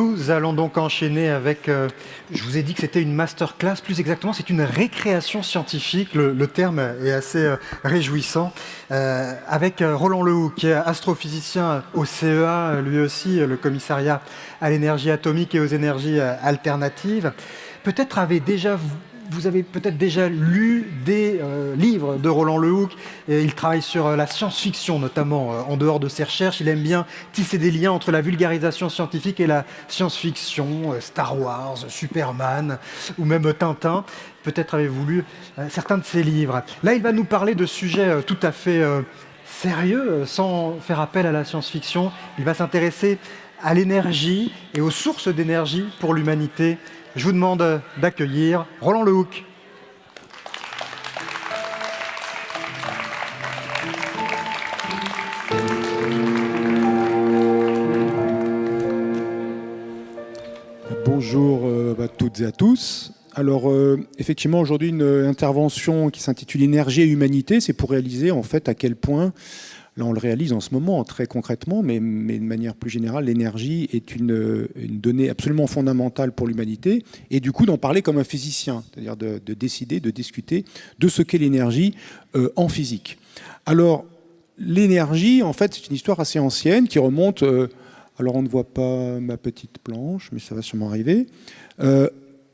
Nous allons donc enchaîner avec, je vous ai dit que c'était une masterclass, plus exactement c'est une récréation scientifique, le terme est assez réjouissant, avec Roland Lehoucq, qui est astrophysicien au CEA, lui aussi le commissariat à l'énergie atomique et aux énergies alternatives. Peut-être vous avez peut-être déjà lu des livres de Roland Lehoucq. Et il travaille sur la science-fiction, notamment en dehors de ses recherches. Il aime bien tisser des liens entre la vulgarisation scientifique et la science-fiction, Star Wars, Superman ou même Tintin. Peut-être avez-vous lu certains de ses livres. Là, il va nous parler de sujets tout à fait sérieux, sans faire appel à la science-fiction. Il va s'intéresser à l'énergie et aux sources d'énergie pour l'humanité. Je vous demande d'accueillir Roland Lehoucq. Bonjour à toutes et à tous. Alors effectivement aujourd'hui une intervention qui s'intitule Énergie et humanité, c'est pour réaliser en fait à quel point, là on le réalise en ce moment très concrètement, mais de manière plus générale, l'énergie est une donnée absolument fondamentale pour l'humanité, et du coup d'en parler comme un physicien, c'est-à-dire de décider, de discuter de ce qu'est l'énergie en physique. Alors l'énergie en fait c'est une histoire assez ancienne qui remonte, alors on ne voit pas ma petite planche, mais ça va sûrement arriver,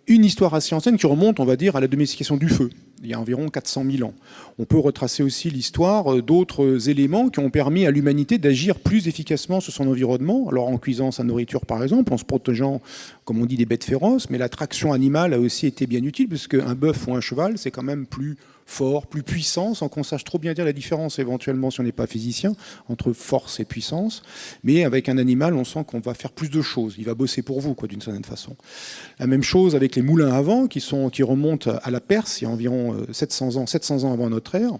une histoire assez ancienne qui remonte, on va dire, à la domestication du feu, il y a environ 400 000 ans. On peut retracer aussi l'histoire d'autres éléments qui ont permis à l'humanité d'agir plus efficacement sur son environnement, alors en cuisant sa nourriture par exemple, en se protégeant, comme on dit, des bêtes féroces, mais la traction animale a aussi été bien utile, parce qu'un bœuf ou un cheval, c'est quand même plus fort, plus puissant, sans qu'on sache trop bien dire la différence éventuellement si on n'est pas physicien, entre force et puissance. Mais avec un animal, on sent qu'on va faire plus de choses. Il va bosser pour vous, quoi, d'une certaine façon. La même chose avec les moulins à vent qui remontent à la Perse, il y a environ 700 ans avant notre ère.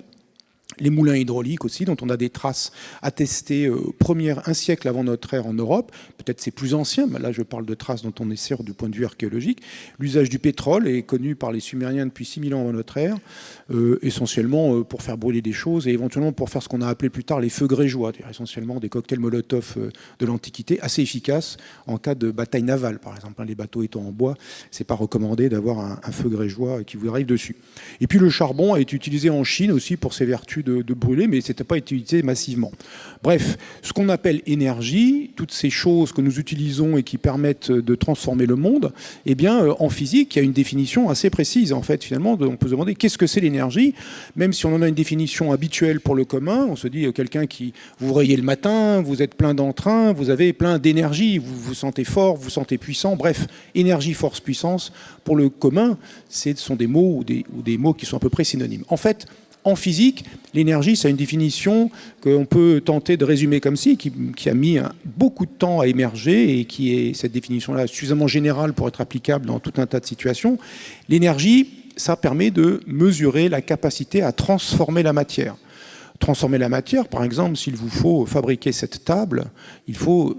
Les moulins hydrauliques aussi, dont on a des traces attestées un siècle avant notre ère en Europe. Peut-être c'est plus ancien, mais là je parle de traces dont on est sûr du point de vue archéologique. L'usage du pétrole est connu par les Sumériens depuis 6000 ans avant notre ère, essentiellement pour faire brûler des choses et éventuellement pour faire ce qu'on a appelé plus tard les feux grégeois, c'est-à-dire essentiellement des cocktails Molotov de l'Antiquité, assez efficaces en cas de bataille navale, par exemple. Les bateaux étant en bois, c'est pas recommandé d'avoir un feu grégeois qui vous arrive dessus. Et puis le charbon a été utilisé en Chine aussi pour ses vertus de brûler, mais c'était pas utilisé massivement. Bref, ce qu'on appelle énergie, toutes ces choses que nous utilisons et qui permettent de transformer le monde, eh bien, en physique, il y a une définition assez précise. En fait, finalement, on peut se demander qu'est-ce que c'est l'énergie, même si on en a une définition habituelle pour le commun. On se dit, quelqu'un qui vous réveillez le matin, vous êtes plein d'entrain, vous avez plein d'énergie, vous vous sentez fort, vous vous sentez puissant. Bref, énergie, force, puissance, pour le commun, ce sont des mots ou des mots qui sont à peu près synonymes. En fait, en physique, l'énergie, c'est une définition qu'on peut tenter de résumer comme ci, qui a mis beaucoup de temps à émerger et qui est, cette définition-là, suffisamment générale pour être applicable dans tout un tas de situations. L'énergie, ça permet de mesurer la capacité à transformer la matière. Transformer la matière, par exemple, s'il vous faut fabriquer cette table, il faut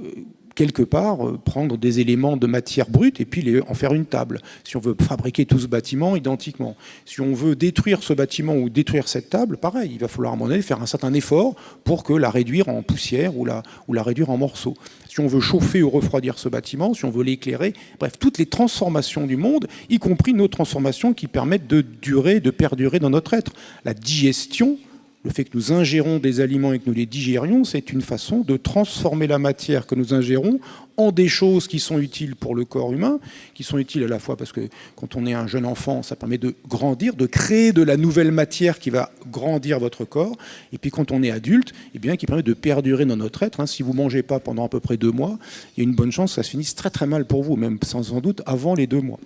quelque part prendre des éléments de matière brute et puis en faire une table. Si on veut fabriquer tout ce bâtiment identiquement. Si on veut détruire ce bâtiment ou détruire cette table, pareil, il va falloir à un moment donné faire un certain effort pour que la réduire en poussière ou la réduire en morceaux. Si on veut chauffer ou refroidir ce bâtiment, si on veut l'éclairer, bref, toutes les transformations du monde, y compris nos transformations qui permettent de durer, de perdurer dans notre être. La digestion, le fait que nous ingérons des aliments et que nous les digérions, c'est une façon de transformer la matière que nous ingérons en des choses qui sont utiles pour le corps humain, qui sont utiles à la fois parce que quand on est un jeune enfant, ça permet de grandir, de créer de la nouvelle matière qui va grandir votre corps, et puis quand on est adulte, eh bien, qui permet de perdurer dans notre être. Si vous ne mangez pas pendant à peu près 2 mois, il y a une bonne chance que ça se finisse très très mal pour vous, même sans doute avant les 2 mois.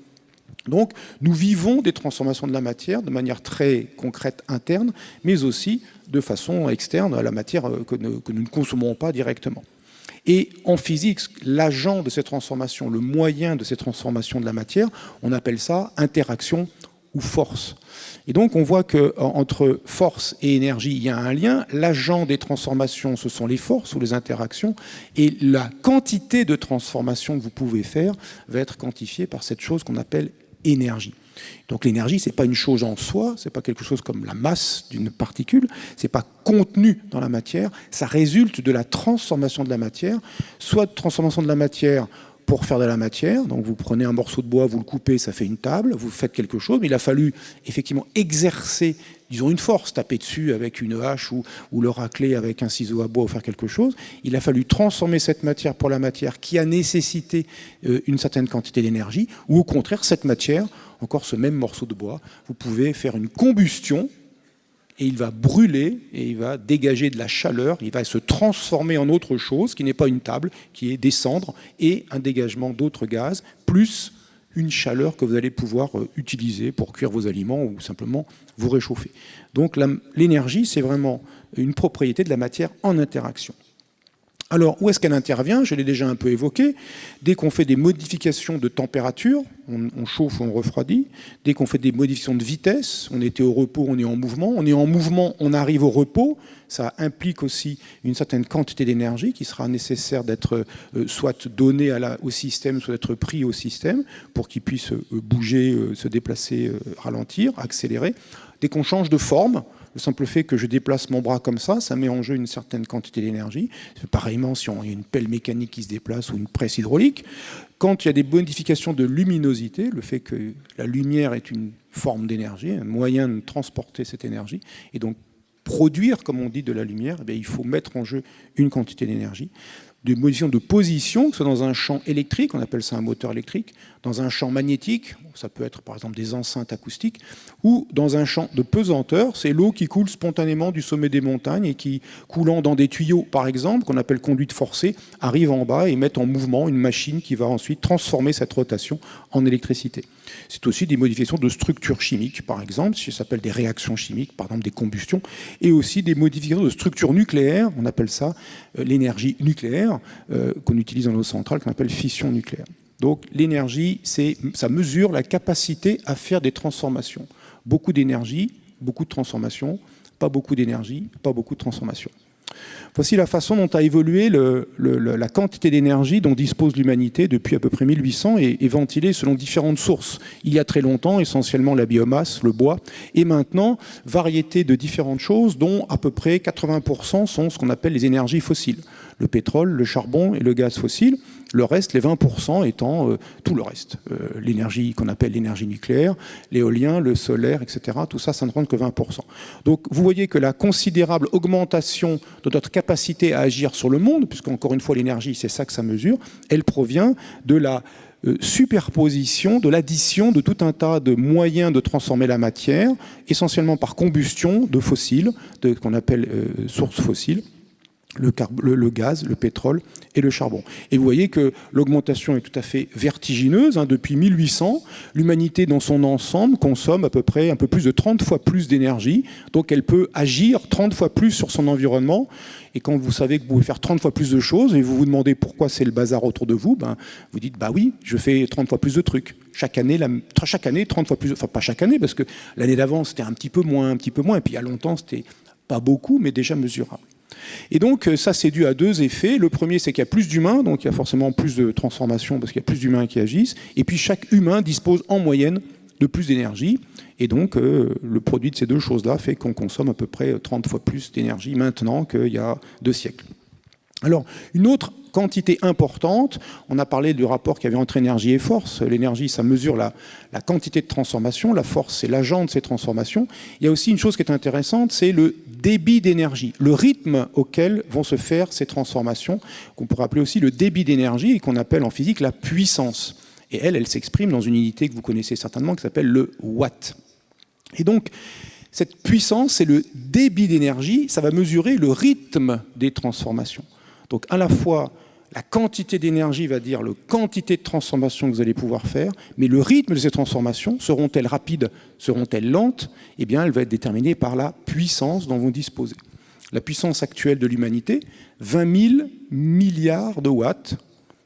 Donc, nous vivons des transformations de la matière de manière très concrète interne, mais aussi de façon externe à la matière que nous ne consommons pas directement. Et en physique, l'agent de ces transformations, le moyen de ces transformations de la matière, on appelle ça interaction ou force. Et donc, on voit qu'entre force et énergie, il y a un lien. L'agent des transformations, ce sont les forces ou les interactions. Et la quantité de transformation que vous pouvez faire va être quantifiée par cette chose qu'on appelle énergie. Donc l'énergie, ce n'est pas une chose en soi, ce n'est pas quelque chose comme la masse d'une particule, ce n'est pas contenu dans la matière, ça résulte de la transformation de la matière, soit de transformation de la matière pour faire de la matière. Donc vous prenez un morceau de bois, vous le coupez, ça fait une table, vous faites quelque chose, mais il a fallu effectivement exercer, disons, une force, taper dessus avec une hache ou le racler avec un ciseau à bois ou faire quelque chose. Il a fallu transformer cette matière pour la matière qui a nécessité une certaine quantité d'énergie, ou au contraire, cette matière, encore ce même morceau de bois, vous pouvez faire une combustion et il va brûler et il va dégager de la chaleur, il va se transformer en autre chose qui n'est pas une table, qui est des cendres et un dégagement d'autres gaz, plus une chaleur que vous allez pouvoir utiliser pour cuire vos aliments ou simplement vous réchauffer. Donc l'énergie, c'est vraiment une propriété de la matière en interaction. Alors, où est-ce qu'elle intervient? Je l'ai déjà un peu évoqué. Dès qu'on fait des modifications de température, on chauffe ou on refroidit. Dès qu'on fait des modifications de vitesse, on était au repos, on est en mouvement. On est en mouvement, on arrive au repos. Ça implique aussi une certaine quantité d'énergie qui sera nécessaire d'être soit donnée au système, soit d'être pris au système pour qu'il puisse bouger, se déplacer, ralentir, accélérer. Dès qu'on change de forme, le simple fait que je déplace mon bras comme ça met en jeu une certaine quantité d'énergie. Pareillement, si il y a une pelle mécanique qui se déplace ou une presse hydraulique. Quand il y a des modifications de luminosité, le fait que la lumière est une forme d'énergie, un moyen de transporter cette énergie, et donc produire, comme on dit, de la lumière, il faut mettre en jeu une quantité d'énergie. Des modifications de position, que ce soit dans un champ électrique, on appelle ça un moteur électrique, dans un champ magnétique, ça peut être par exemple des enceintes acoustiques, ou dans un champ de pesanteur, c'est l'eau qui coule spontanément du sommet des montagnes et qui, coulant dans des tuyaux par exemple, qu'on appelle conduite forcée, arrive en bas et met en mouvement une machine qui va ensuite transformer cette rotation en électricité. C'est aussi des modifications de structures chimiques, par exemple, ça s'appelle des réactions chimiques, par exemple des combustions, et aussi des modifications de structures nucléaires, on appelle ça l'énergie nucléaire, qu'on utilise dans nos centrales, qu'on appelle fission nucléaire. Donc l'énergie, ça mesure la capacité à faire des transformations. Beaucoup d'énergie, beaucoup de transformations, pas beaucoup d'énergie, pas beaucoup de transformations. Voici la façon dont a évolué la quantité d'énergie dont dispose l'humanité depuis à peu près 1800 et ventilée selon différentes sources. Il y a très longtemps, essentiellement la biomasse, le bois, et maintenant, variété de différentes choses dont à peu près 80% sont ce qu'on appelle les énergies fossiles. Le pétrole, le charbon et le gaz fossile. Le reste, les 20% étant tout le reste. L'énergie qu'on appelle l'énergie nucléaire, l'éolien, le solaire, etc. Tout ça, ça ne rentre que 20%. Donc vous voyez que la considérable augmentation de notre capacité à agir sur le monde, puisqu'encore une fois l'énergie, c'est ça que ça mesure, elle provient de la superposition, de l'addition de tout un tas de moyens de transformer la matière, essentiellement par combustion de fossiles, qu'on appelle sources fossiles. Le gaz, le pétrole et le charbon. Et vous voyez que l'augmentation est tout à fait vertigineuse. Depuis 1800, l'humanité dans son ensemble consomme à peu près un peu plus de 30 fois plus d'énergie. Donc elle peut agir 30 fois plus sur son environnement. Et quand vous savez que vous pouvez faire 30 fois plus de choses et vous vous demandez pourquoi c'est le bazar autour de vous, vous dites bah oui, je fais 30 fois plus de trucs. Chaque année, 30 fois plus. Enfin pas chaque année, parce que l'année d'avant c'était un petit peu moins. Et puis il y a longtemps c'était pas beaucoup, mais déjà mesurable. Et donc ça c'est dû à deux effets. Le premier c'est qu'il y a plus d'humains, donc il y a forcément plus de transformation parce qu'il y a plus d'humains qui agissent. Et puis chaque humain dispose en moyenne de plus d'énergie. Et donc le produit de ces deux choses-là fait qu'on consomme à peu près 30 fois plus d'énergie maintenant qu'il y a 2 siècles. Alors une autre quantité importante, on a parlé du rapport qu'il y avait entre énergie et force. L'énergie, ça mesure la quantité de transformation. La force, c'est l'agent de ces transformations. Il y a aussi une chose qui est intéressante, c'est le débit d'énergie, le rythme auquel vont se faire ces transformations, qu'on pourrait appeler aussi le débit d'énergie et qu'on appelle en physique la puissance. Et elle s'exprime dans une unité que vous connaissez certainement qui s'appelle le watt. Et donc, cette puissance, c'est le débit d'énergie, ça va mesurer le rythme des transformations. Donc à la fois, la quantité d'énergie va dire la quantité de transformation que vous allez pouvoir faire, mais le rythme de ces transformations, seront-elles rapides, seront-elles lentes? Eh bien, elle va être déterminée par la puissance dont vous disposez. La puissance actuelle de l'humanité, 20 000 milliards de watts.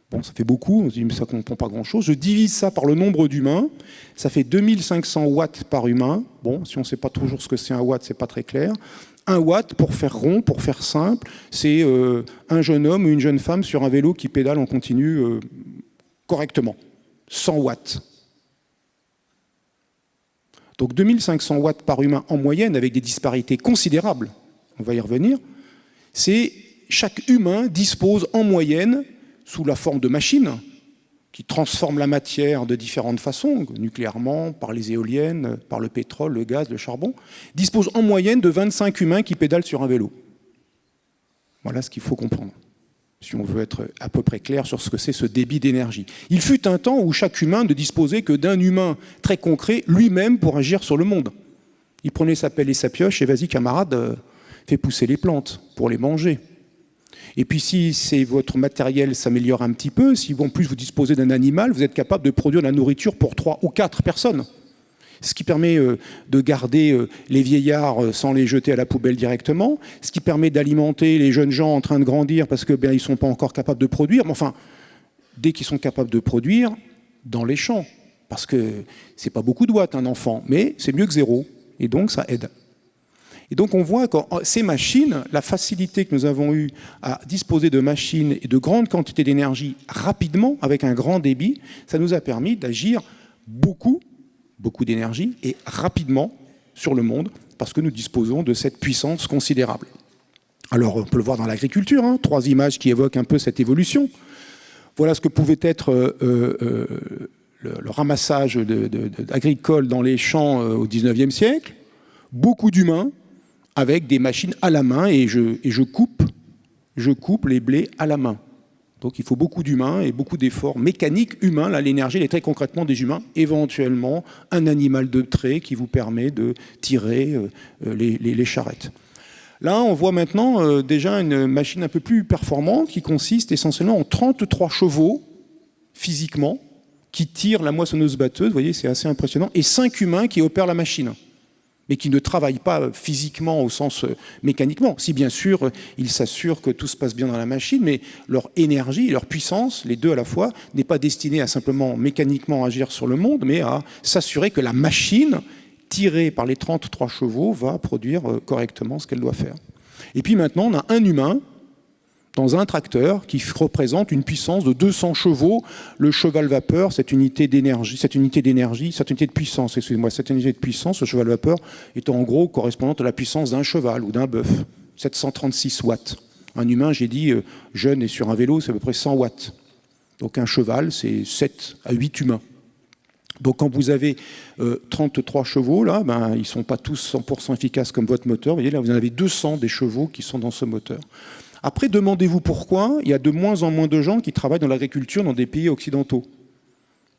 Bon, ça fait beaucoup, on se dit, mais ça ne comprend pas grand-chose. Je divise ça par le nombre d'humains, ça fait 2500 watts par humain. Bon, si on ne sait pas toujours ce que c'est un watt, ce n'est pas très clair. 1 watt, pour faire rond, pour faire simple, c'est un jeune homme ou une jeune femme sur un vélo qui pédale en continu correctement. 100 watts. Donc 2500 watts par humain en moyenne, avec des disparités considérables, on va y revenir, c'est chaque humain dispose en moyenne, sous la forme de machines, qui transforment la matière de différentes façons, nucléairement, par les éoliennes, par le pétrole, le gaz, le charbon, dispose en moyenne de 25 humains qui pédalent sur un vélo. Voilà ce qu'il faut comprendre, si on veut être à peu près clair sur ce que c'est ce débit d'énergie. Il fut un temps où chaque humain ne disposait que d'un humain très concret, lui-même, pour agir sur le monde. Il prenait sa pelle et sa pioche et vas-y camarade, fais pousser les plantes pour les manger. Et puis si votre matériel s'améliore un petit peu, si en plus vous disposez d'un animal, vous êtes capable de produire de la nourriture pour 3 ou 4 personnes. Ce qui permet de garder les vieillards sans les jeter à la poubelle directement, ce qui permet d'alimenter les jeunes gens en train de grandir parce qu'ils ne sont pas encore capables de produire. Mais enfin, dès qu'ils sont capables de produire, dans les champs, parce que c'est pas beaucoup de watts un enfant, mais c'est mieux que 0, et donc ça aide. Et donc on voit que ces machines, la facilité que nous avons eue à disposer de machines et de grandes quantités d'énergie rapidement, avec un grand débit, ça nous a permis d'agir beaucoup d'énergie et rapidement sur le monde, parce que nous disposons de cette puissance considérable. Alors on peut le voir dans l'agriculture, 3 images qui évoquent un peu cette évolution. Voilà ce que pouvait être le ramassage agricole dans les champs au XIXe siècle. Beaucoup d'humains avec des machines à la main et je coupe les blés à la main. Donc il faut beaucoup d'humains et beaucoup d'efforts mécaniques humains. Là, l'énergie, elle est très concrètement des humains. Éventuellement, un animal de trait qui vous permet de tirer les charrettes. Là, on voit maintenant déjà une machine un peu plus performante qui consiste essentiellement en 33 chevaux, physiquement, qui tirent la moissonneuse-batteuse. Vous voyez, c'est assez impressionnant. Et 5 humains qui opèrent la machine, mais qui ne travaillent pas physiquement au sens mécaniquement. Si bien sûr, ils s'assurent que tout se passe bien dans la machine, mais leur énergie, leur puissance, les deux à la fois, n'est pas destinée à simplement mécaniquement agir sur le monde, mais à s'assurer que la machine, tirée par les 33 chevaux, va produire correctement ce qu'elle doit faire. Et puis maintenant, on a un humain dans un tracteur qui représente une puissance de 200 chevaux. Le cheval vapeur, cette unité de puissance, le cheval vapeur est en gros correspondante à la puissance d'un cheval ou d'un bœuf, 736 watts. Un humain, j'ai dit, jeune et sur un vélo, c'est à peu près 100 watts. Donc un cheval, c'est 7 à 8 humains. Donc quand vous avez 33 chevaux, là, ils ne sont pas tous 100% efficaces comme votre moteur. Vous voyez, là, vous en avez 200 des chevaux qui sont dans ce moteur. Après, demandez-vous pourquoi il y a de moins en moins de gens qui travaillent dans l'agriculture dans des pays occidentaux.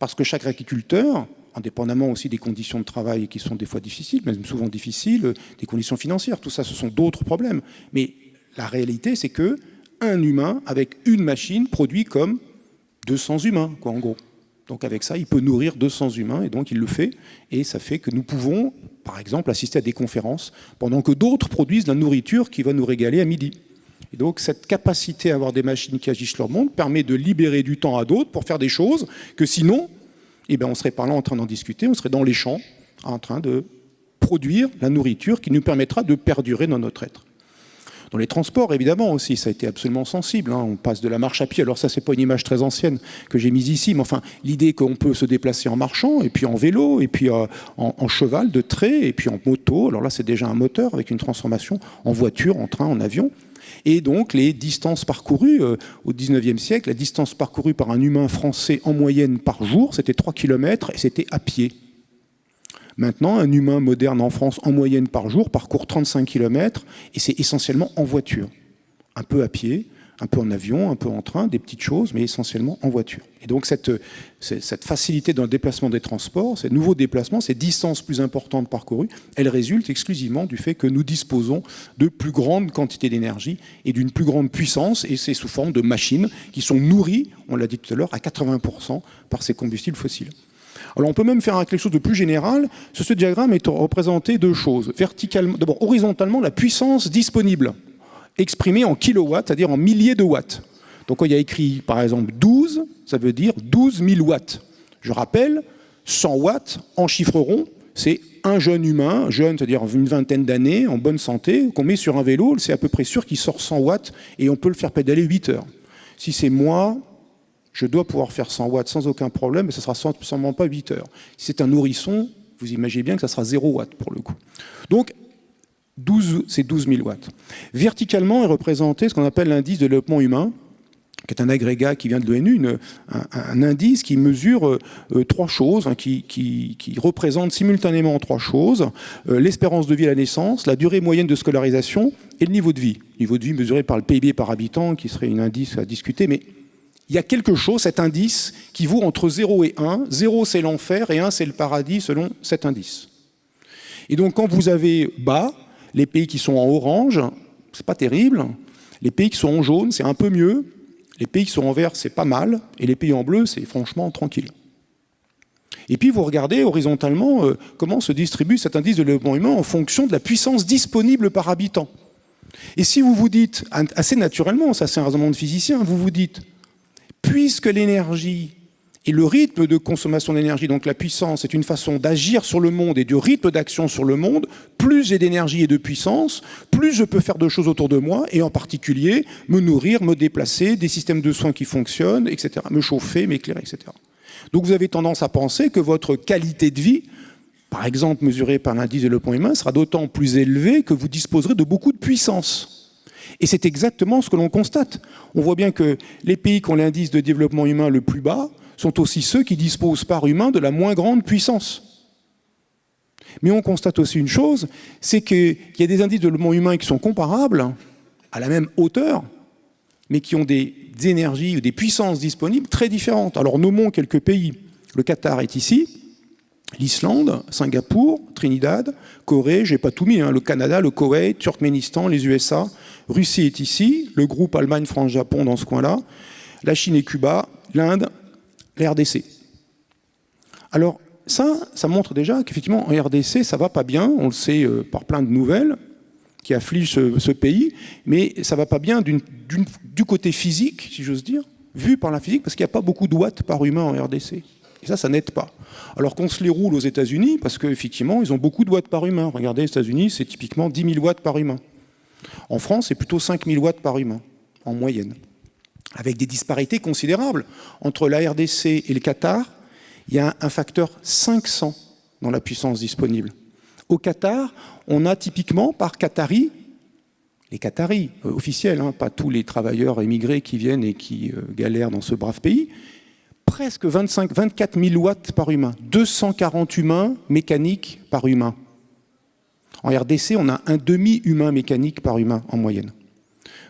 Parce que chaque agriculteur, indépendamment aussi des conditions de travail qui sont des fois difficiles, même souvent difficiles, des conditions financières, tout ça, ce sont d'autres problèmes. Mais la réalité, c'est qu'un humain, avec une machine, produit comme 200 humains, quoi, en gros. Donc avec ça, il peut nourrir 200 humains, et donc il le fait. Et ça fait que nous pouvons, par exemple, assister à des conférences, pendant que d'autres produisent de la nourriture qui va nous régaler à midi. Et donc cette capacité à avoir des machines qui agissent sur le monde permet de libérer du temps à d'autres pour faire des choses que sinon, on ne serait pas là en train d'en discuter, on serait dans les champs en train de produire la nourriture qui nous permettra de perdurer dans notre être. Dans les transports, évidemment, aussi, ça a été absolument sensible. On passe de la marche à pied. Alors ça, c'est pas une image très ancienne que j'ai mise ici, mais enfin, l'idée qu'on peut se déplacer en marchant, et puis en vélo, et puis en cheval de trait, et puis en moto. Alors là, c'est déjà un moteur avec une transformation en voiture, en train, en avion. Et donc, les distances parcourues au XIXe siècle, la distance parcourue par un humain français en moyenne par jour, c'était 3 km et c'était à pied. Maintenant, un humain moderne en France, en moyenne par jour, parcourt 35 km et c'est essentiellement en voiture. Un peu à pied, un peu en avion, un peu en train, des petites choses, mais essentiellement en voiture. Et donc cette facilité dans le déplacement des transports, ces nouveaux déplacements, ces distances plus importantes parcourues, elles résultent exclusivement du fait que nous disposons de plus grandes quantités d'énergie et d'une plus grande puissance, et c'est sous forme de machines qui sont nourries, on l'a dit tout à l'heure, à 80% par ces combustibles fossiles. Alors on peut même faire quelque chose de plus général. Sur ce diagramme est représenté 2 choses. Verticalement, d'abord horizontalement, la puissance disponible, exprimée en kilowatts, c'est-à-dire en milliers de watts. Donc quand il y a écrit par exemple 12, ça veut dire 12 000 watts. Je rappelle, 100 watts en chiffre rond, c'est un jeune humain, jeune, c'est-à-dire une vingtaine d'années, en bonne santé, qu'on met sur un vélo, c'est à peu près sûr qu'il sort 100 watts et on peut le faire pédaler 8 heures. Si c'est moi, je dois pouvoir faire 100 watts sans aucun problème, mais ça ne sera sûrement pas 8 heures. Si c'est un nourrisson, vous imaginez bien que ça sera 0 watts pour le coup. Donc, c'est 12 000 watts. Verticalement est représenté ce qu'on appelle l'indice de développement humain, qui est un agrégat qui vient de l'ONU, un indice qui mesure 3 choses, hein, qui représente simultanément 3 choses, l'espérance de vie à la naissance, la durée moyenne de scolarisation et le niveau de vie. Niveau de vie mesuré par le PIB par habitant, qui serait un indice à discuter, mais il y a quelque chose, cet indice, qui vaut entre 0 et 1. 0, c'est l'enfer, et 1, c'est le paradis, selon cet indice. Et donc, quand vous avez bas, les pays qui sont en orange, c'est pas terrible. Les pays qui sont en jaune, c'est un peu mieux. Les pays qui sont en vert, c'est pas mal. Et les pays en bleu, c'est franchement tranquille. Et puis, vous regardez horizontalement comment se distribue cet indice de développement humain en fonction de la puissance disponible par habitant. Et si vous vous dites, assez naturellement, ça c'est un raisonnement de physicien, vous vous dites, puisque l'énergie et le rythme de consommation d'énergie, donc la puissance, est une façon d'agir sur le monde et du rythme d'action sur le monde, plus j'ai d'énergie et de puissance, plus je peux faire de choses autour de moi, et en particulier me nourrir, me déplacer, des systèmes de soins qui fonctionnent, etc., me chauffer, m'éclairer, etc. Donc vous avez tendance à penser que votre qualité de vie, par exemple mesurée par l'indice de développement humain, sera d'autant plus élevée que vous disposerez de beaucoup de puissance. Et c'est exactement ce que l'on constate. On voit bien que les pays qui ont l'indice de développement humain le plus bas sont aussi ceux qui disposent par humain de la moins grande puissance. Mais on constate aussi une chose, c'est qu'il y a des indices de développement humain qui sont comparables, à la même hauteur, mais qui ont des énergies ou des puissances disponibles très différentes. Alors nommons quelques pays. Le Qatar est ici, l'Islande, Singapour, Trinidad, Corée, j'ai pas tout mis, hein, le Canada, le Koweït, Turkménistan, les USA, Russie est ici, le groupe Allemagne, France, Japon dans ce coin-là, la Chine et Cuba, l'Inde, la RDC. Alors ça montre déjà qu'effectivement en RDC ça va pas bien, on le sait par plein de nouvelles qui affligent ce pays, mais ça va pas bien du côté physique, si j'ose dire, vu par la physique, parce qu'il n'y a pas beaucoup de watts par humain en RDC. Et ça n'aide pas. Alors qu'on se les roule aux États-Unis, parce qu'effectivement, ils ont beaucoup de watts par humain. Regardez, les États-Unis, c'est typiquement 10 000 watts par humain. En France, c'est plutôt 5 000 watts par humain, en moyenne. Avec des disparités considérables. Entre la RDC et le Qatar, il y a un facteur 500 dans la puissance disponible. Au Qatar, on a typiquement par Qatari, les Qataris officiels, hein, pas tous les travailleurs émigrés qui viennent et qui galèrent dans ce brave pays, presque 24 000 watts par humain, 240 humains mécaniques par humain. En RDC, on a un demi-humain mécanique par humain en moyenne.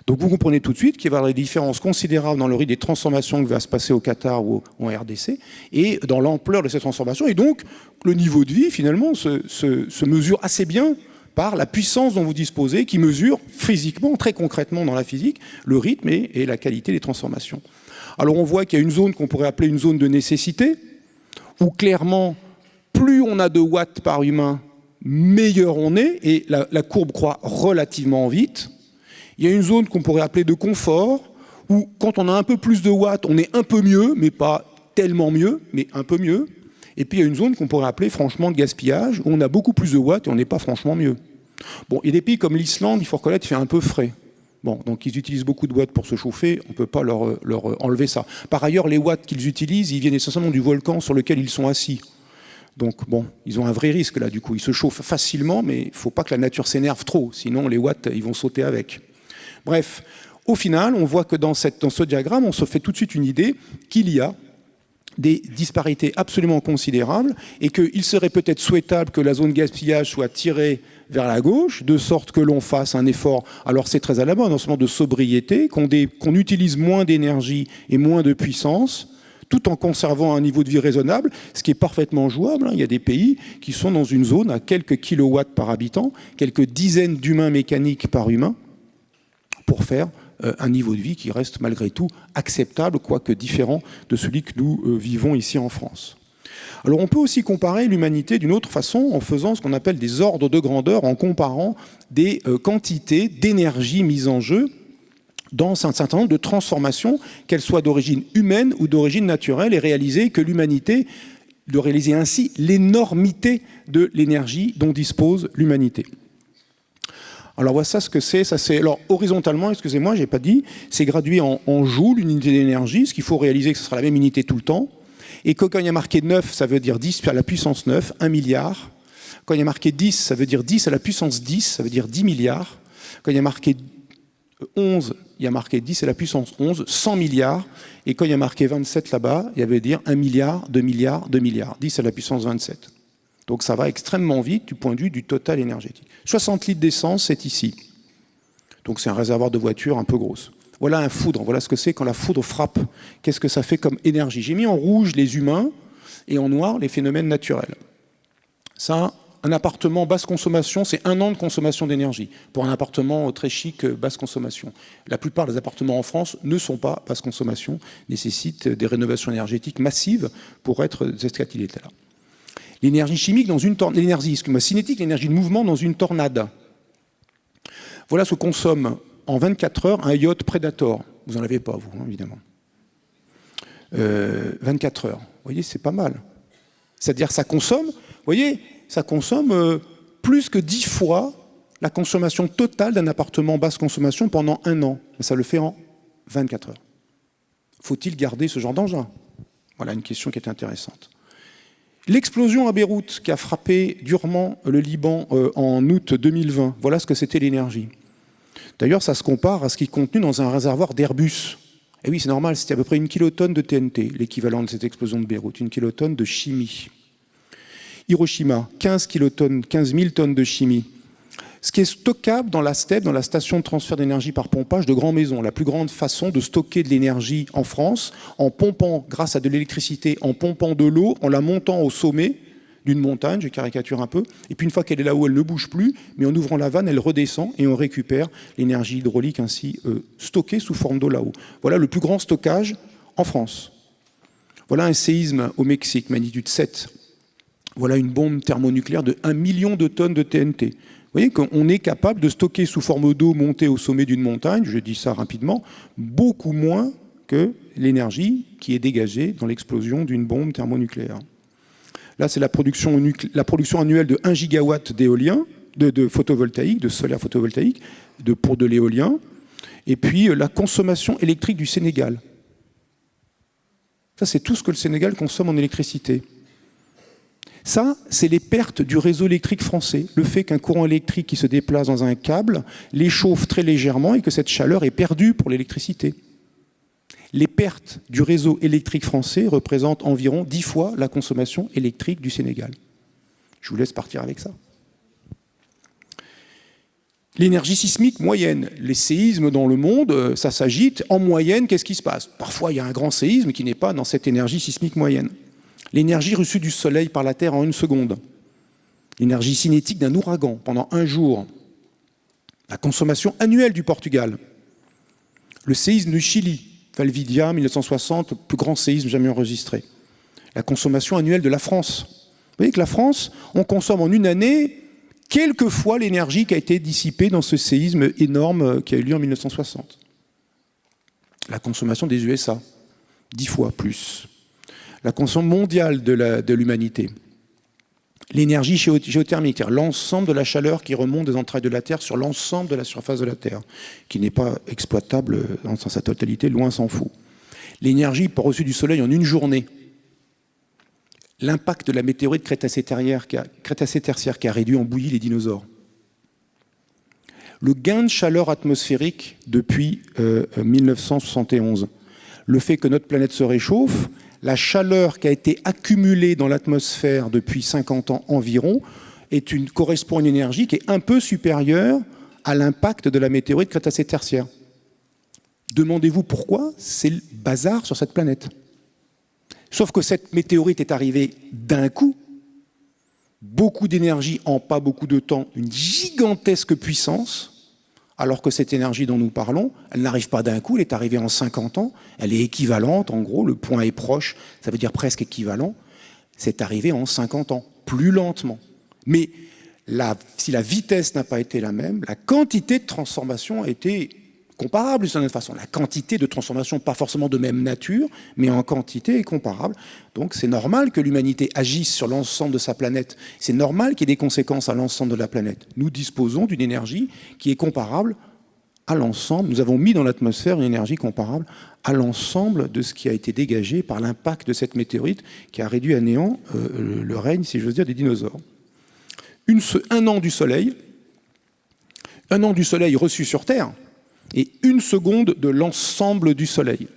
Donc vous comprenez tout de suite qu'il va y avoir des différences considérables dans le rythme des transformations qui va se passer au Qatar ou en RDC, et dans l'ampleur de ces transformations. Et donc, le niveau de vie, finalement, se mesure assez bien par la puissance dont vous disposez, qui mesure physiquement, très concrètement dans la physique, le rythme et la qualité des transformations. Alors on voit qu'il y a une zone qu'on pourrait appeler une zone de nécessité, où clairement, plus on a de watts par humain, meilleur on est, et la courbe croît relativement vite. Il y a une zone qu'on pourrait appeler de confort, où quand on a un peu plus de watts, on est un peu mieux, mais pas tellement mieux, mais un peu mieux. Et puis il y a une zone qu'on pourrait appeler franchement de gaspillage, où on a beaucoup plus de watts et on n'est pas franchement mieux. Bon, il y a des pays comme l'Islande, il faut reconnaître, il fait un peu frais. Bon, donc ils utilisent beaucoup de watts pour se chauffer, on ne peut pas leur enlever ça. Par ailleurs, les watts qu'ils utilisent, ils viennent essentiellement du volcan sur lequel ils sont assis. Donc bon, ils ont un vrai risque là du coup. Ils se chauffent facilement, mais il ne faut pas que la nature s'énerve trop, sinon les watts, ils vont sauter avec. Bref, au final, on voit que dans ce diagramme, on se fait tout de suite une idée qu'il y a des disparités absolument considérables et qu'il serait peut-être souhaitable que la zone gaspillage soit tirée vers la gauche, de sorte que l'on fasse un effort, alors c'est très à la mode, en ce moment de sobriété, qu'on utilise moins d'énergie et moins de puissance, tout en conservant un niveau de vie raisonnable, ce qui est parfaitement jouable. Il y a des pays qui sont dans une zone à quelques kilowatts par habitant, quelques dizaines d'humains mécaniques par humain, pour faire un niveau de vie qui reste malgré tout acceptable, quoique différent de celui que nous vivons ici en France. Alors on peut aussi comparer l'humanité d'une autre façon en faisant ce qu'on appelle des ordres de grandeur, en comparant des quantités d'énergie mises en jeu dans un certain nombre de transformations, qu'elles soient d'origine humaine ou d'origine naturelle, et réaliser que l'humanité, de réaliser ainsi l'énormité de l'énergie dont dispose l'humanité. Alors voilà ce que c'est. Ça c'est alors horizontalement, excusez-moi, j'ai pas dit, c'est gradué en joules, une unité d'énergie, ce qu'il faut réaliser que ce sera la même unité tout le temps. Et quand il y a marqué 9, ça veut dire 10 à la puissance 9, 1 milliard. Quand il y a marqué 10, ça veut dire 10 à la puissance 10, ça veut dire 10 milliards. Quand il y a marqué 11, il y a marqué 10 à la puissance 11, 100 milliards. Et quand il y a marqué 27 là-bas, il y avait dire 1 milliard, 2 milliards, 2 milliards. 10 à la puissance 27. Donc ça va extrêmement vite du point de vue du total énergétique. 60 litres d'essence, c'est ici. Donc c'est un réservoir de voiture un peu grosse. Voilà un foudre, voilà ce que c'est quand la foudre frappe. Qu'est-ce que ça fait comme énergie? J'ai mis en rouge les humains et en noir les phénomènes naturels. Ça, un appartement basse consommation, c'est 1 an de consommation d'énergie. Pour un appartement très chic, basse consommation. La plupart des appartements en France ne sont pas basse consommation, nécessitent des rénovations énergétiques massives pour être de cette qualité-là. L'énergie chimique dans une tornade, l'énergie cinétique, l'énergie de mouvement dans une tornade. Voilà ce que consomme en 24 heures un yacht Predator. Vous n'en avez pas, vous, hein, évidemment. 24 heures. Vous voyez, c'est pas mal. C'est-à-dire que ça consomme, vous voyez, ça consomme plus que 10 fois la consommation totale d'un appartement basse consommation pendant 1 an. Mais ça le fait en 24 heures. Faut-il garder ce genre d'engin? Voilà une question qui est intéressante. L'explosion à Beyrouth qui a frappé durement le Liban en août 2020, voilà ce que c'était l'énergie. D'ailleurs, ça se compare à ce qui est contenu dans un réservoir d'Airbus. Et oui, c'est normal, c'était à peu près 1 kilotonne de TNT, l'équivalent de cette explosion de Beyrouth, 1 kilotonne de chimie. Hiroshima, 15 000 tonnes de chimie. Ce qui est stockable dans la STEP, dans la station de transfert d'énergie par pompage de Grand Maison, la plus grande façon de stocker de l'énergie en France, en pompant, grâce à de l'électricité, en pompant de l'eau, en la montant au sommet d'une montagne, je caricature un peu, et puis une fois qu'elle est là-haut, elle ne bouge plus, mais en ouvrant la vanne, elle redescend et on récupère l'énergie hydraulique ainsi stockée sous forme d'eau là-haut. Voilà le plus grand stockage en France. Voilà un séisme au Mexique, magnitude 7. Voilà une bombe thermonucléaire de 1 million de tonnes de TNT. Vous voyez qu'on est capable de stocker sous forme d'eau montée au sommet d'une montagne, je dis ça rapidement, beaucoup moins que l'énergie qui est dégagée dans l'explosion d'une bombe thermonucléaire. Là, c'est la production annuelle de 1 gigawatt d'éolien, de photovoltaïque, de solaire photovoltaïque, pour de l'éolien, et puis la consommation électrique du Sénégal. Ça, c'est tout ce que le Sénégal consomme en électricité. Ça, c'est les pertes du réseau électrique français. Le fait qu'un courant électrique qui se déplace dans un câble l'échauffe très légèrement et que cette chaleur est perdue pour l'électricité. Les pertes du réseau électrique français représentent environ 10 fois la consommation électrique du Sénégal. Je vous laisse partir avec ça. L'énergie sismique moyenne. Les séismes dans le monde, ça s'agite. En moyenne, qu'est-ce qui se passe? Parfois, il y a un grand séisme qui n'est pas dans cette énergie sismique moyenne. L'énergie reçue du Soleil par la Terre en 1 seconde. L'énergie cinétique d'un ouragan pendant 1 jour. La consommation annuelle du Portugal. Le séisme du Chili, Valvidia, 1960, le plus grand séisme jamais enregistré. La consommation annuelle de la France. Vous voyez que la France, on consomme en une année quelques fois l'énergie qui a été dissipée dans ce séisme énorme qui a eu lieu en 1960. La consommation des USA, 10 fois plus. La consommation mondiale de l'humanité. L'énergie géothermique, c'est-à-dire l'ensemble de la chaleur qui remonte des entrailles de la Terre sur l'ensemble de la surface de la Terre, qui n'est pas exploitable dans sa totalité, loin s'en faut. L'énergie reçue du Soleil en une journée. L'impact de la météorite Crétacé-Tertiaire qui a réduit en bouillie les dinosaures. Le gain de chaleur atmosphérique depuis 1971. Le fait que notre planète se réchauffe, la chaleur qui a été accumulée dans l'atmosphère depuis 50 ans environ correspond à une énergie qui est un peu supérieure à l'impact de la météorite Crétacé-Tertiaire. Demandez-vous pourquoi c'est le bazar sur cette planète. Sauf que cette météorite est arrivée d'un coup, beaucoup d'énergie en pas beaucoup de temps, une gigantesque puissance, alors que cette énergie dont nous parlons, elle n'arrive pas d'un coup, elle est arrivée en 50 ans, elle est équivalente, en gros, le point est proche, ça veut dire presque équivalent, c'est arrivé en 50 ans, plus lentement. Mais si la vitesse n'a pas été la même, la quantité de transformation a été comparable d'une certaine façon. La quantité de transformation, pas forcément de même nature, mais en quantité est comparable. Donc c'est normal que l'humanité agisse sur l'ensemble de sa planète. C'est normal qu'il y ait des conséquences à l'ensemble de la planète. Nous disposons d'une énergie qui est comparable à l'ensemble. Nous avons mis dans l'atmosphère une énergie comparable à l'ensemble de ce qui a été dégagé par l'impact de cette météorite qui a réduit à néant le règne, si j'ose dire, des dinosaures. Un an du Soleil reçu sur Terre. et 1 seconde de l'ensemble du Soleil.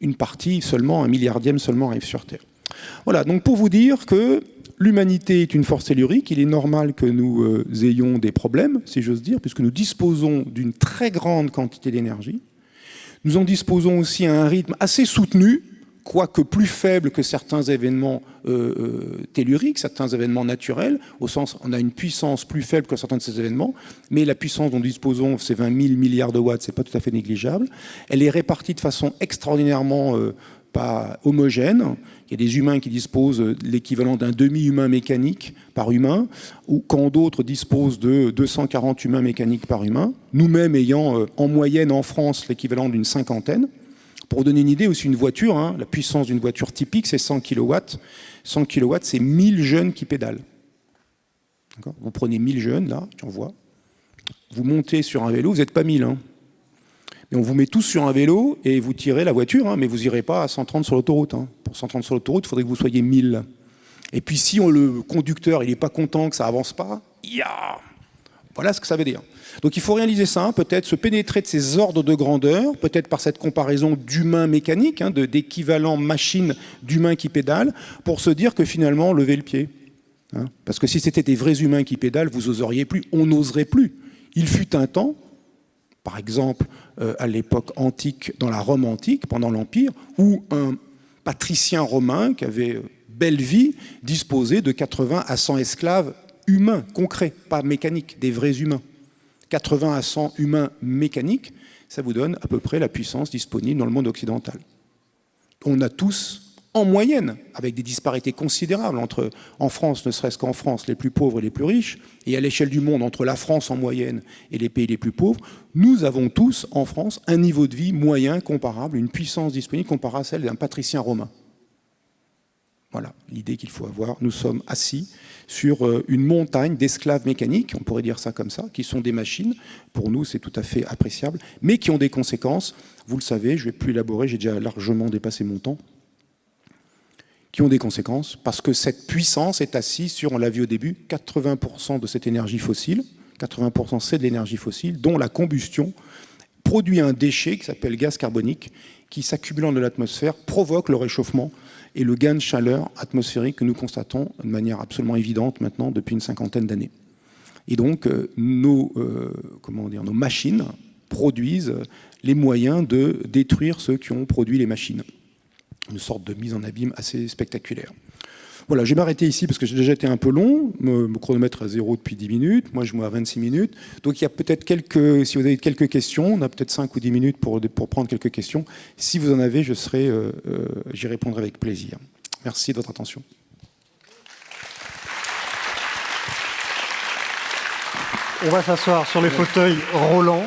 Une partie seulement, 1 milliardième seulement arrive sur Terre. Voilà, donc pour vous dire que l'humanité est une force tellurique, il est normal que nous ayons des problèmes, si j'ose dire, puisque nous disposons d'une très grande quantité d'énergie. Nous en disposons aussi à un rythme assez soutenu, quoique plus faible que certains événements telluriques, certains événements naturels, au sens on a une puissance plus faible que certains de ces événements, mais la puissance dont nous disposons, c'est 20 000 milliards de watts, c'est pas tout à fait négligeable. Elle est répartie de façon extraordinairement pas homogène. Il y a des humains qui disposent de l'équivalent d'un demi-humain mécanique par humain, ou quand d'autres disposent de 240 humains mécaniques par humain, nous-mêmes ayant en moyenne en France l'équivalent d'une 50aine. Pour vous donner une idée, aussi une voiture, hein, la puissance d'une voiture typique, c'est 100 kW. 100 kW, c'est 1000 jeunes qui pédalent. Vous prenez 1000 jeunes, là, j'en vois. Vous montez sur un vélo, vous n'êtes pas 1000. Hein. Et on vous met tous sur un vélo et vous tirez la voiture, hein, mais vous n'irez pas à 130 sur l'autoroute. Hein. Pour 130 sur l'autoroute, il faudrait que vous soyez 1000. Et puis si le conducteur il n'est pas content que ça avance pas, voilà ce que ça veut dire. Donc il faut réaliser ça, peut-être se pénétrer de ces ordres de grandeur, peut-être par cette comparaison d'humains mécaniques, hein, d'équivalent machine d'humains qui pédalent, pour se dire que finalement, levez le pied. Hein. Parce que si c'était des vrais humains qui pédalent, vous n'oseriez plus, on n'oserait plus. Il fut un temps, par exemple à l'époque antique, dans la Rome antique, pendant l'Empire, où un patricien romain qui avait belle vie disposait de 80 à 100 esclaves humains, concrets, pas mécaniques, des vrais humains. 80 à 100 humains mécaniques, ça vous donne à peu près la puissance disponible dans le monde occidental. On a tous, en moyenne, avec des disparités considérables entre, en France, ne serait-ce qu'en France, les plus pauvres et les plus riches, et à l'échelle du monde, entre la France en moyenne et les pays les plus pauvres, nous avons tous, en France, un niveau de vie moyen comparable, une puissance disponible comparable à celle d'un patricien romain. Voilà l'idée qu'il faut avoir. Nous sommes assis sur une montagne d'esclaves mécaniques, on pourrait dire ça comme ça, qui sont des machines. Pour nous, c'est tout à fait appréciable, mais qui ont des conséquences. Vous le savez, je ne vais plus élaborer, j'ai déjà largement dépassé mon temps. Qui ont des conséquences, parce que cette puissance est assise sur, on l'a vu au début, 80% de cette énergie fossile. 80% c'est de l'énergie fossile, dont la combustion produit un déchet qui s'appelle gaz carbonique, qui s'accumulant de l'atmosphère provoque le réchauffement et le gain de chaleur atmosphérique que nous constatons de manière absolument évidente maintenant depuis une 50aine d'années. Et donc nos machines produisent les moyens de détruire ceux qui ont produit les machines. Une sorte de mise en abîme assez spectaculaire. Voilà, je vais m'arrêter ici parce que j'ai déjà été un peu long. Mon chronomètre à 0 depuis 10 minutes. Moi, je me à 26 minutes. Donc, il y a peut-être si vous avez quelques questions, on a peut-être 5 ou 10 minutes pour prendre quelques questions. Si vous en avez, j'y répondrai avec plaisir. Merci de votre attention. On va s'asseoir sur les fauteuils roulants.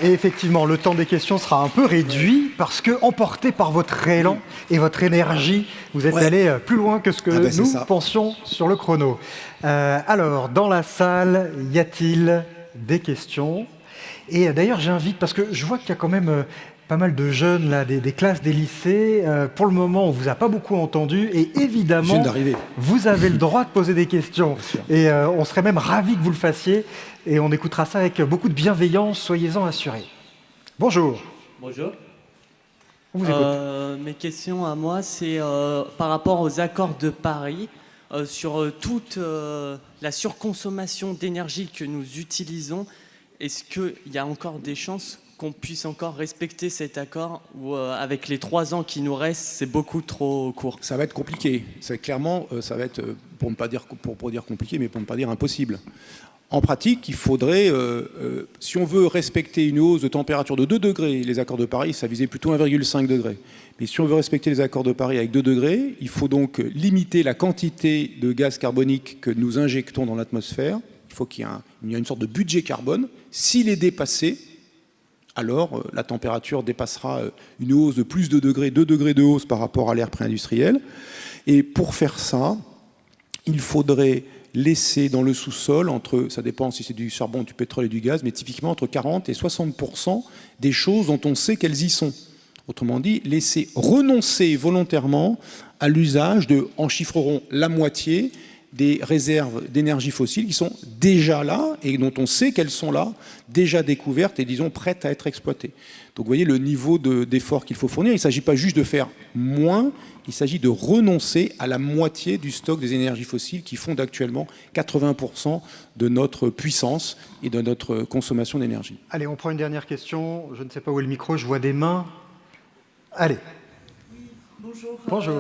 Et effectivement, le temps des questions sera un peu réduit parce que, emporté par votre élan et votre énergie, vous êtes allé plus loin que ce que nous pensions sur le chrono. Alors, dans la salle, y a-t-il des questions? Et d'ailleurs, j'invite, parce que je vois qu'il y a quand même pas mal de jeunes, là, des classes, des lycées. Pour le moment, on ne vous a pas beaucoup entendu. Et évidemment, vous avez le droit de poser des questions. Et on serait même ravis que vous le fassiez. Et on écoutera ça avec beaucoup de bienveillance, soyez-en assurés. Bonjour. Bonjour. On vous écoute. Mes questions à moi, c'est par rapport aux accords de Paris, sur toute la surconsommation d'énergie que nous utilisons. Est-ce qu'il y a encore des chances qu'on puisse encore respecter cet accord ou avec les 3 ans qui nous restent, c'est beaucoup trop court? Ça va être compliqué. Clairement, ça va être, pour ne pas dire compliqué, mais pour ne pas dire impossible. En pratique, il faudrait, si on veut respecter une hausse de température de 2 degrés, les accords de Paris, ça visait plutôt 1,5 degré. Mais si on veut respecter les accords de Paris avec 2 degrés, il faut donc limiter la quantité de gaz carbonique que nous injectons dans l'atmosphère. Il faut qu'il y ait une sorte de budget carbone. S'il est dépassé, alors la température dépassera une hausse de plus de 2 degrés de hausse par rapport à l'ère pré-industrielle. Et pour faire ça, il faudrait laisser dans le sous-sol, ça dépend si c'est du charbon, du pétrole et du gaz, mais typiquement entre 40 et 60% des choses dont on sait qu'elles y sont. Autrement dit, renoncer volontairement à l'usage en chiffreront la moitié, des réserves d'énergie fossile qui sont déjà là et dont on sait qu'elles sont là, déjà découvertes et disons prêtes à être exploitées. Donc vous voyez le niveau d'effort qu'il faut fournir. Il ne s'agit pas juste de faire moins, il s'agit de renoncer à la moitié du stock des énergies fossiles qui font actuellement 80% de notre puissance et de notre consommation d'énergie. Allez, on prend une dernière question. Je ne sais pas où est le micro, je vois des mains. Allez. Bonjour. Bonjour.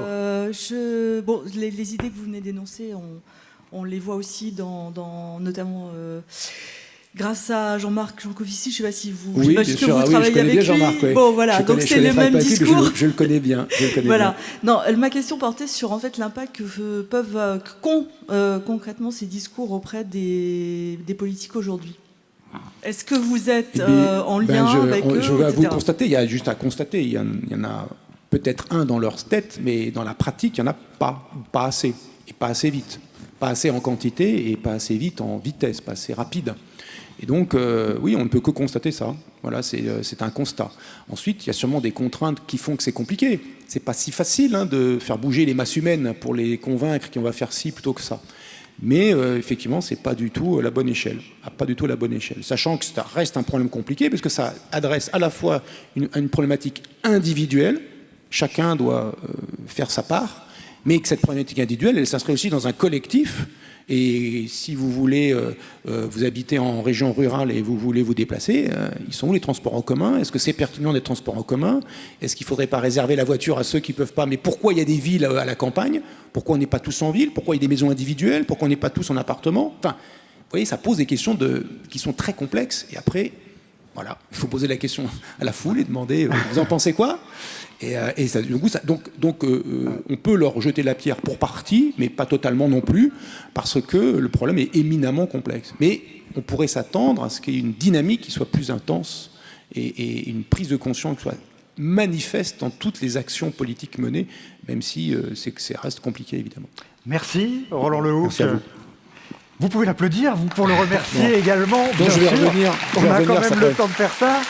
Bon, les idées que vous venez d'énoncer, on les voit aussi notamment grâce à Jean-Marc Jancovici. Je ne sais pas si vous, oui, bien sûr. vous travaillez je connais avec bien lui. Jean-Marc. Oui. Bon, voilà, donc c'est le même discours. Je le connais bien. Voilà. Non, ma question portait sur en fait l'impact qu'ont concrètement ces discours auprès des politiques aujourd'hui. Est-ce que vous êtes en lien avec eux, Je vais vous etc. constater, il y a juste à constater, il y en a peut-être un dans leur tête, mais dans la pratique, il n'y en a pas assez, et pas assez vite. Pas assez en quantité et pas assez vite en vitesse, pas assez rapide. Et donc, oui, on ne peut que constater ça. Voilà, c'est un constat. Ensuite, il y a sûrement des contraintes qui font que c'est compliqué. C'est pas si facile de faire bouger les masses humaines pour les convaincre qu'on va faire ci plutôt que ça. Mais effectivement, c'est pas du tout la bonne échelle. Pas du tout la bonne échelle. Sachant que ça reste un problème compliqué, parce que ça adresse à la fois une problématique individuelle, chacun doit faire sa part, mais que cette problématique individuelle, elle s'inscrit aussi dans un collectif. Et si vous voulez, vous habitez en région rurale et vous voulez vous déplacer, ils sont où les transports en commun? Est-ce que c'est pertinent des transports en commun? Est-ce qu'il ne faudrait pas réserver la voiture à ceux qui ne peuvent pas? Mais pourquoi il y a des villes à la campagne? Pourquoi on n'est pas tous en ville? Pourquoi il y a des maisons individuelles? Pourquoi on n'est pas tous en appartement? Enfin, vous voyez, ça pose des questions qui sont très complexes. Et après, voilà, il faut poser la question à la foule et demander vous en pensez quoi? Et ça, du coup, on peut leur jeter la pierre pour partie, mais pas totalement non plus, parce que le problème est éminemment complexe. Mais on pourrait s'attendre à ce qu'il y ait une dynamique qui soit plus intense et une prise de conscience qui soit manifeste dans toutes les actions politiques menées, même si ça reste compliqué, évidemment. Merci, Roland Lehoucq. Merci à vous. Vous pouvez l'applaudir, vous, pour le remercier également. Donc je vais revenir. On a quand même le temps de faire ça.